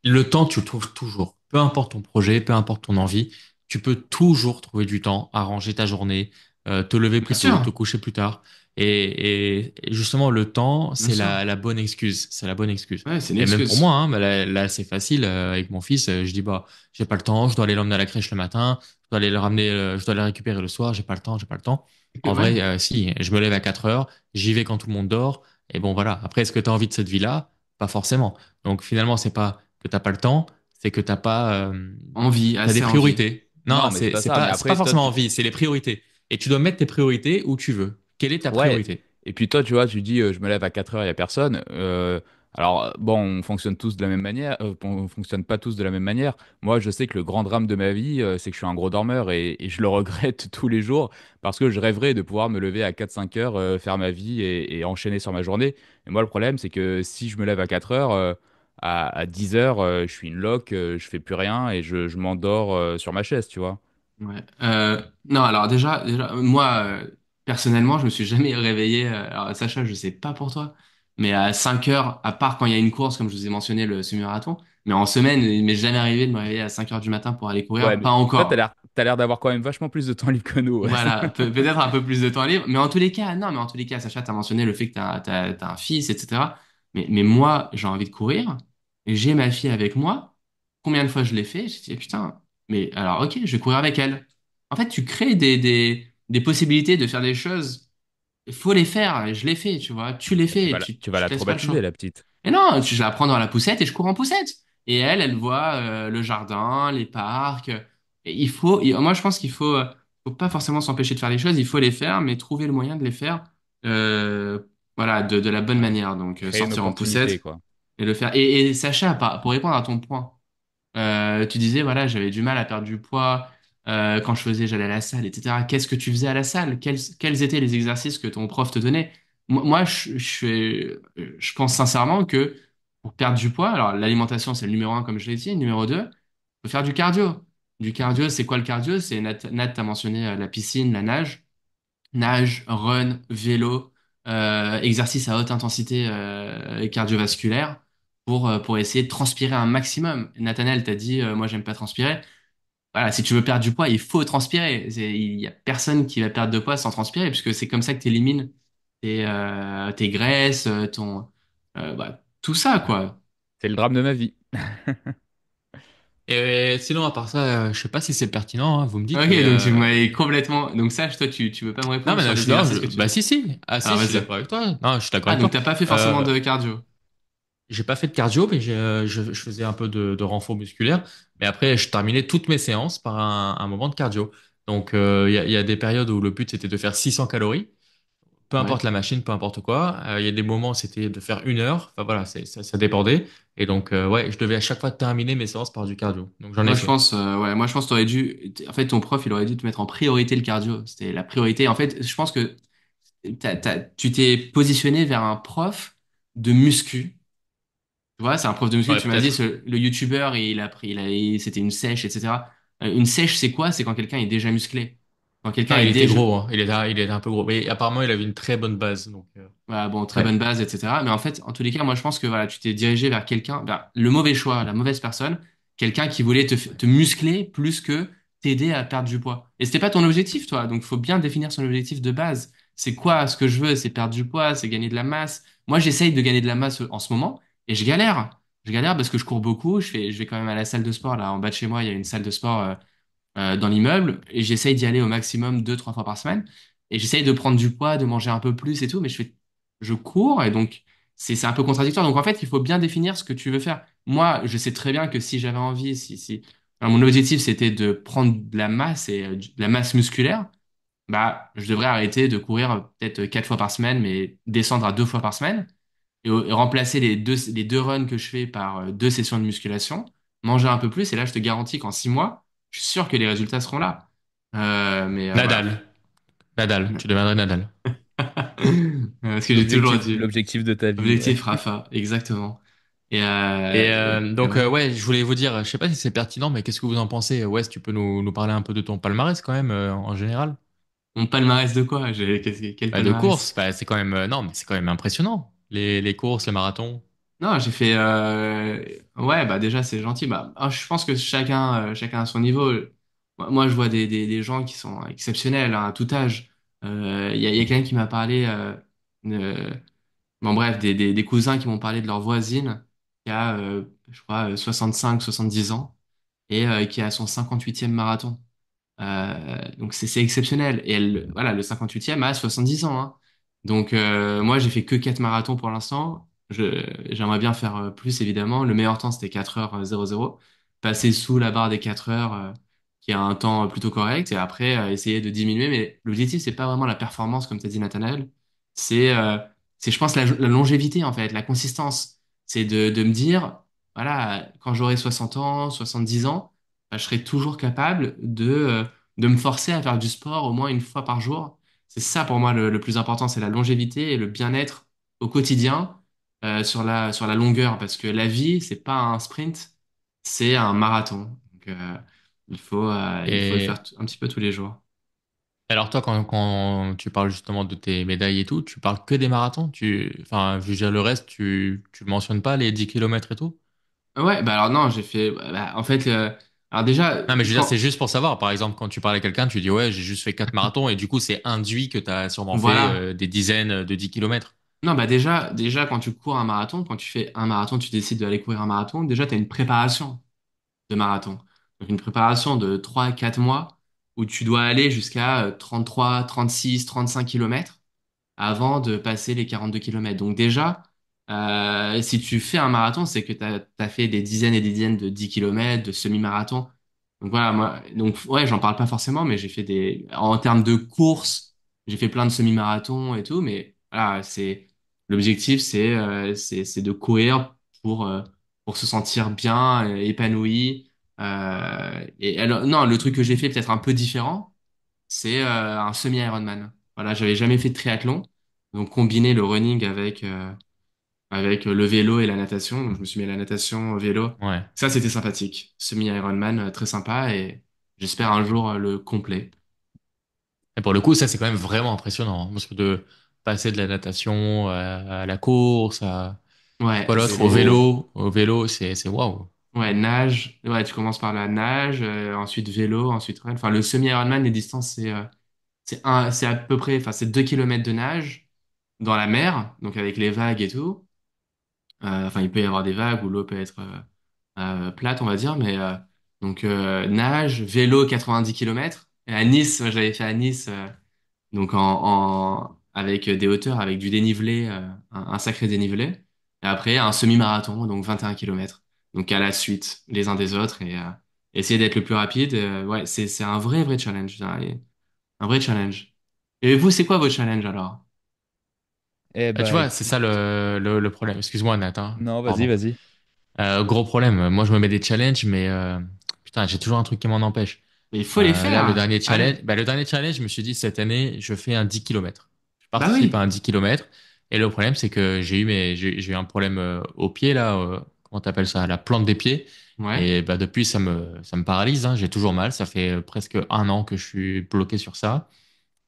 Le temps, tu le trouves toujours. Peu importe ton projet, peu importe ton envie, tu peux toujours trouver du temps à ranger ta journée, te lever bien plus tôt, te sûr, coucher plus tard. Et justement, le temps, bien c'est sûr. la bonne excuse. C'est la bonne excuse. Ouais, c'est une Et même pour moi, excuse. hein, bah là, c'est facile. Avec mon fils, je dis, bah, j'ai pas le temps, je dois aller l'emmener à la crèche le matin, je dois aller le ramener, je dois le récupérer le soir, j'ai pas le temps, j'ai pas le temps. En Ouais, vrai, si, je me lève à 4 heures, j'y vais quand tout le monde dort. Et bon, voilà. Après, est-ce que tu as envie de cette vie-là? Pas forcément. Donc finalement, c'est pas que t'as pas le temps, c'est que envie, t'as des assez envie. priorités. Non, Non, mais c'est pas ça. Mais c'est pas après, toi, forcément envie, c'est les priorités. Et tu dois mettre tes priorités où tu veux. Quelle est ta ouais. priorité? Et puis toi, tu vois, tu dis, je me lève à 4 heures, il y a personne. Alors, bon, on fonctionne tous de la même manière. On fonctionne pas tous de la même manière. Moi, je sais que le grand drame de ma vie, c'est que je suis un gros dormeur et je le regrette tous les jours parce que je rêverais de pouvoir me lever à 4 5 heures, faire ma vie et enchaîner sur ma journée. Et moi, le problème, c'est que si je me lève à 4 heures, à 10 heures, je suis une loque, je fais plus rien et je m'endors, sur ma chaise, tu vois. Ouais. Non, alors déjà, moi, personnellement, je me suis jamais réveillé. Alors, Sacha, je sais pas pour toi, Mais à 5 heures, à part quand il y a une course, comme je vous ai mentionné, le semi-marathon, mais en semaine, il m'est jamais arrivé de me réveiller à 5 heures du matin pour aller Ouais, courir. Pas mais toi, encore. t'as l'air d'avoir quand même vachement plus de temps libre que nous. Ouais. Voilà, peut-être un peu plus de temps libre, mais en tous les cas, non, mais en tous les cas, Sacha, t'as mentionné le fait que t'as un fils, etc. Mais moi, j'ai envie de courir, et j'ai ma fille avec moi. Combien de fois je l'ai fait? J'ai dit, putain, mais alors, ok, je vais courir avec elle. En fait, tu crées des possibilités de faire des choses. Il faut les faire, et je les fais, tu vois. Tu les fais, Tu vas tu la te laisses pas le traumatiser, choix. la petite. Et non, je la prends dans la poussette et je cours en poussette. Et elle voit le jardin, les parcs. Et moi, je pense qu'il faut pas forcément s'empêcher de faire les choses. Il faut les faire, mais trouver le moyen de les faire, euh, voilà, de la bonne Ouais. manière. Donc, Créer une sortir en opportunité, poussette quoi. et le faire. Et Sacha, pour répondre à ton point. Tu disais, voilà, j'avais du mal à perdre du poids quand j'allais à la salle, etc. Qu'est-ce que tu faisais à la salle? Quels étaient les exercices que ton prof te donnait? Moi, je pense sincèrement que pour perdre du poids, alors l'alimentation, c'est le numéro un, comme je l'ai dit. Numéro deux, faut faire du cardio. Du Mhm. cardio, c'est quoi le cardio? Nat, t'as mentionné la piscine, la nage. Nage, run, vélo, exercice à haute intensité cardiovasculaire pour essayer de transpirer un maximum. Nathanaël t'a dit, moi j'aime pas transpirer. Voilà, si tu veux perdre du poids, il faut transpirer. Il y a personne qui va perdre de poids sans transpirer, puisque c'est comme ça que tu élimines tes graisses, tout ça, Ouais. quoi. C'est le drame de ma vie. Et sinon, à part ça, je sais pas si c'est pertinent, hein, vous me dites, Ok, mais donc tu m'avais complètement. Donc ça, toi, tu veux pas me non, répondre mais sur non, les exercices que tu bah fais. si, si, ah si, Alors je suis vas-y. d'accord avec toi. Non, je suis d'accord Ah, avec donc toi. t'as pas fait forcément Euh, de cardio. j'ai pas fait de cardio, mais je faisais un peu de renfort musculaire. Mais après, je terminais toutes mes séances par un moment de cardio. Donc, il y a des périodes où le but c'était de faire 600 calories. Peu Ouais. importe la machine, peu importe quoi. Il y a des moments, c'était de faire 1 heure. Enfin voilà, ça dépendait. Et donc, ouais, je devais à chaque fois terminer mes séances par du cardio. Donc, j'en ai fait. Moi, je pense que t'aurais dû, en fait, ton prof, il aurait dû te mettre en priorité le cardio. C'était la priorité. En fait, je pense que tu t'es positionné vers un prof de muscu. Tu vois, c'est un prof de muscu. Ouais, Tu m'as dit, peut-être. le youtubeur, c'était une sèche, etc. Une sèche, c'est quoi? C'est quand quelqu'un est déjà musclé. Quand quelqu'un Non, est il était déjà, gros, hein. Il était un peu gros. Mais apparemment, il avait une très bonne base. Donc, voilà, bon, très ouais. bonne base, etc. Mais en fait, en tous les cas, moi, je pense que voilà, tu t'es dirigé vers quelqu'un, vers le mauvais choix, la mauvaise personne, quelqu'un qui voulait te muscler plus que t'aider à perdre du poids. Et c'était pas ton objectif, toi. Donc, il faut bien définir son objectif de base. C'est quoi ce que je veux? C'est perdre du poids, c'est gagner de la masse. Moi, j'essaye de gagner de la masse en ce moment et je galère. Je galère parce que je cours beaucoup. Je vais quand même à la salle de sport. Là, en bas de chez moi, il y a une salle de sport. Dans l'immeuble et j'essaye d'y aller au maximum 2, 3 fois par semaine. Et j'essaye de prendre du poids, de manger un peu plus et tout, mais je cours et donc c'est un peu contradictoire. Donc en fait, il faut bien définir ce que tu veux faire. Moi, je sais très bien que si j'avais envie, alors, mon objectif c'était de prendre de la masse et de la masse musculaire, bah je devrais arrêter de courir peut-être 4 fois par semaine, mais descendre à 2 fois par semaine et remplacer les deux runs que je fais par 2 sessions de musculation, manger un peu plus, et là, je te garantis qu'en 6 mois, je suis sûr que les résultats seront là. Voilà. Nadal. Nadal. Tu deviendrais Nadal. Ce que j'ai toujours dit. L'objectif de ta vie, ouais. Objectif Rafa, exactement. Et Et donc, ouais. ouais, je voulais vous dire, je sais pas si c'est pertinent, mais qu'est-ce que vous en pensez? Ouais, si tu peux nous parler un peu de ton palmarès quand même, en général. Mon palmarès de quoi? Quel Bah, de course, palmarès? bah, c'est quand même, non, mais c'est quand même impressionnant. Les courses, les marathons. Non, j'ai fait. Ouais, bah déjà, c'est gentil. Je pense que chacun à son niveau. Moi, je vois des gens qui sont exceptionnels hein, à tout âge. Il y a quelqu'un qui m'a parlé. Bon, bref, des cousins qui m'ont parlé de leur voisine qui a, je crois, 65, 70 ans et qui a son 58e marathon. Donc c'est exceptionnel. Et elle, voilà, le 58e a 70 ans. Hein. Donc moi, j'ai fait que 4 marathons pour l'instant. J'aimerais bien faire plus, évidemment. Le meilleur temps, c'était 4h00. Passer sous la barre des 4 heures, qui a un temps plutôt correct. Et après, essayer de diminuer. Mais l'objectif, c'est pas vraiment la performance, comme tu as dit, Nathanaël. C'est, euh, je pense, la longévité, en fait, la consistance. C'est de me dire, voilà, quand j'aurai 60 ans, 70 ans, bah, je serai toujours capable de me forcer à faire du sport au moins 1 fois par jour. C'est ça pour moi le plus important, c'est la longévité et le bien-être au quotidien sur la longueur, parce que la vie, c'est pas un sprint, c'est un marathon. Donc, il faut le faire Et, un petit peu tous les jours. Alors toi, quand tu parles justement de tes médailles et tout, tu parles que des marathons? Enfin, je veux dire, le reste, tu mentionnes pas les 10 kilomètres et tout? Ouais, bah alors non, j'ai fait. Bah, en fait, alors déjà, Non, mais je veux dire, c'est quand. juste pour savoir. Par exemple, quand tu parles à quelqu'un, tu dis, ouais, j'ai juste fait 4 marathons et du coup, c'est induit que tu as sûrement fait Voilà. des dizaines de 10 kilomètres. Non, bah déjà, quand tu cours un marathon, quand tu fais un marathon, tu décides d'aller courir un marathon, déjà, tu as une préparation de marathon. Donc une préparation de 3 à 4 mois où tu dois aller jusqu'à 33, 36, 35 kilomètres avant de passer les 42 kilomètres. Donc déjà, si tu fais un marathon, c'est que tu as fait des dizaines et des dizaines de 10 kilomètres, de semi-marathon. Donc voilà, moi, donc ouais, j'en parle pas forcément, mais j'ai fait des, en termes de course, j'ai fait plein de semi-marathons et tout, mais voilà, l'objectif, c'est de courir pour se sentir bien, épanoui. Et alors, non, le truc que j'ai fait peut-être un peu différent, c'est un semi-Ironman. Voilà, j'avais jamais fait de triathlon, donc combiner le running avec le vélo et la natation. Donc je me suis mis à la natation, au vélo. Ouais. Ça, c'était sympathique. Semi-Ironman, très sympa et j'espère un jour le complet. Et pour le coup, ça, c'est quand même vraiment impressionnant, hein, parce que de passer de la natation à la course, à Ouais, quoi l'autre, vélo, au vélo, c'est waouh. ouais, nage. Ouais, tu commences par la nage, ensuite vélo, ensuite run. Enfin, le semi-Ironman, les distances, c'est à peu près, enfin, c'est 2 kilomètres de nage dans la mer, donc avec les vagues et tout. Enfin, il peut y avoir des vagues où l'eau peut être plate, on va dire, mais donc nage, vélo 90 kilomètres. Et à Nice, moi j'avais fait à Nice, donc avec des hauteurs, avec du dénivelé, un sacré dénivelé. Et après, un semi-marathon, donc 21 kilomètres. Donc à la suite, les uns des autres, et essayer d'être le plus rapide. Ouais, c'est un vrai challenge, hein, un vrai challenge. Et vous, c'est quoi vos challenges alors? Eh Tu bah vois, c'est ça écoute, le problème. Excuse-moi, Nathan. non, vas-y, Pardon. vas-y. Gros problème. Moi, je me mets des challenges, mais putain, j'ai toujours un truc qui m'en empêche. Mais il faut les Là, faire. Allez. le dernier challenge, je me suis dit cette année, je fais un 10 kilomètres. Je Bah participe à oui. un 10 kilomètres. Et le problème, c'est que j'ai eu un problème au pied, là. Comment t'appelles ça? La plante des pieds. Ouais, Et bah, depuis, ça me paralyse, hein. J'ai toujours mal. Ça fait presque un an que je suis bloqué sur ça.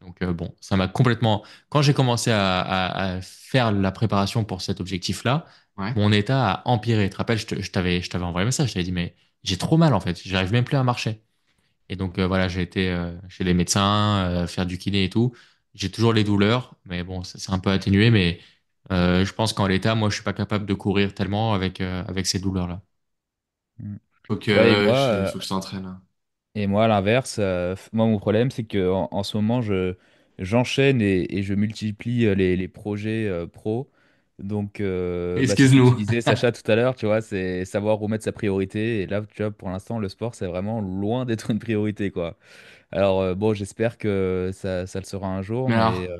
Donc bon, ça m'a complètement. Quand j'ai commencé à faire la préparation pour cet objectif-là, ouais. mon état a empiré. Tu te rappelles, je t'avais envoyé un message, je t'avais dit, mais j'ai trop mal en fait, j'arrive même plus à marcher. Et donc voilà, j'ai été chez les médecins, faire du kiné et tout. J'ai toujours les douleurs, mais bon, ça c'est un peu atténué. Mais je pense qu'en l'état, moi, je suis pas capable de courir tellement avec ces douleurs-là. Mm. Faut Ouais, que faut que je t'entraîne. et moi, à l'inverse, moi, mon problème, c'est que en ce moment, j'enchaîne et je multiplie les projets pro. Donc, bah, c'est ce que tu Excuse-nous. disais, Sacha, tout à l'heure, tu vois, c'est savoir où mettre sa priorité. Et là, tu vois, pour l'instant, le sport, c'est vraiment loin d'être une priorité, quoi. Alors, bon, j'espère que ça le sera un jour, Mais alors,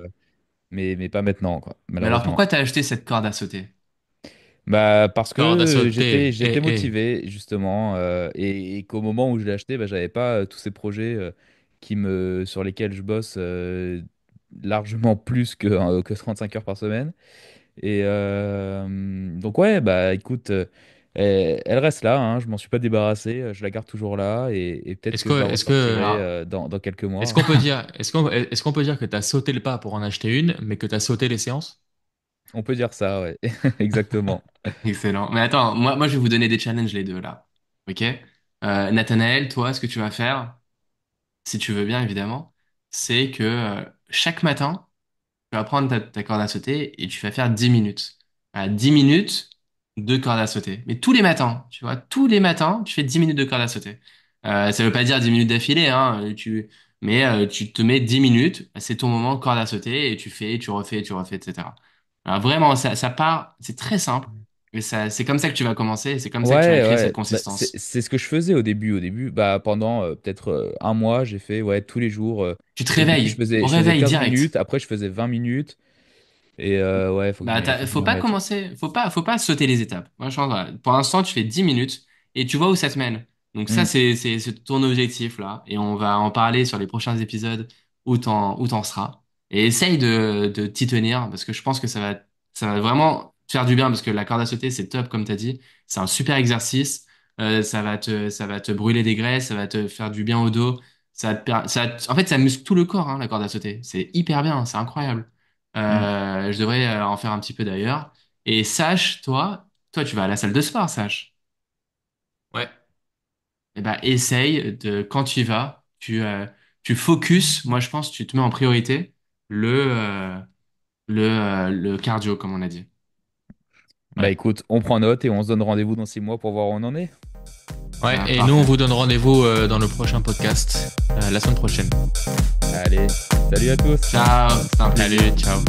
mais pas maintenant, quoi, mais alors malheureusement. pourquoi t'as acheté cette corde à sauter? Bah, parce Corde à que sauter, j'étais motivé, justement, et qu'au moment où je l'ai acheté, bah, j'avais pas tous ces projets sur lesquels je bosse largement plus que 35 heures par semaine. Et donc, ouais, bah écoute, elle reste là, hein, je m'en suis pas débarrassé, je la garde toujours là, et peut-être est-ce que je que, la est-ce que, ressortirai Alors, dans quelques est-ce mois. qu'on peut dire, est-ce qu'on peut dire que tu as sauté le pas pour en acheter une, mais que tu as sauté les séances? On peut dire ça, ouais, exactement. excellent. Mais attends, moi, je vais vous donner des challenges les deux là. Ok? Nathanaël, toi, ce que tu vas faire, si tu veux bien évidemment, c'est que chaque matin, tu vas prendre ta corde à sauter et tu vas faire 10 minutes. À 10 minutes de corde à sauter. Mais tous les matins, tu vois, tous les matins, tu fais 10 minutes de corde à sauter. Ça veut pas dire 10 minutes d'affilée, hein, mais tu te mets 10 minutes, c'est ton moment corde à sauter et tu refais, etc. Alors vraiment, ça part, c'est très simple, mais c'est comme ça que tu vas commencer et c'est comme ça que tu vas Ouais, créer cette ouais, bah, c'est consistance. c'est ce que je faisais au début. Au début, bah, pendant peut-être un mois, j'ai fait ouais, tous les jours. Tu te Au début, réveilles, au je faisais réveil 15 direct. minutes, après, je faisais 20 minutes. Et ouais, Bah, faut que je faut m'y pas remette. commencer, faut pas sauter les étapes. Moi, je pense, voilà. Pour l'instant, tu fais 10 minutes et tu vois où ça te mène. Donc ça, Hmm. c'est ton objectif, là. Et on va en parler sur les prochains épisodes où t'en seras. Et essaye de t'y tenir parce que je pense que ça va vraiment te faire du bien parce que la corde à sauter, c'est top, comme t'as dit. C'est un super exercice. Ça va te brûler des graisses, ça va te faire du bien au dos. En fait, ça muscle tout le corps, hein, la corde à sauter. C'est hyper bien, c'est incroyable. Hmm. Je devrais en faire un petit peu d'ailleurs. Et sache, toi, tu vas à la salle de sport, sache. Ouais. Eh ben, essaye de, quand tu y vas, tu focus. Moi, je pense, tu te mets en priorité le, euh, le cardio, comme on a dit. Bah Ouais. écoute, on prend note et on se donne rendez-vous dans 6 mois pour voir où on en est. Ouais. Ben, Et nous, on parfait. vous donne rendez-vous dans le prochain podcast la semaine prochaine. Allez, salut à tous! Ciao, c'était un Allez, plaisir. ciao.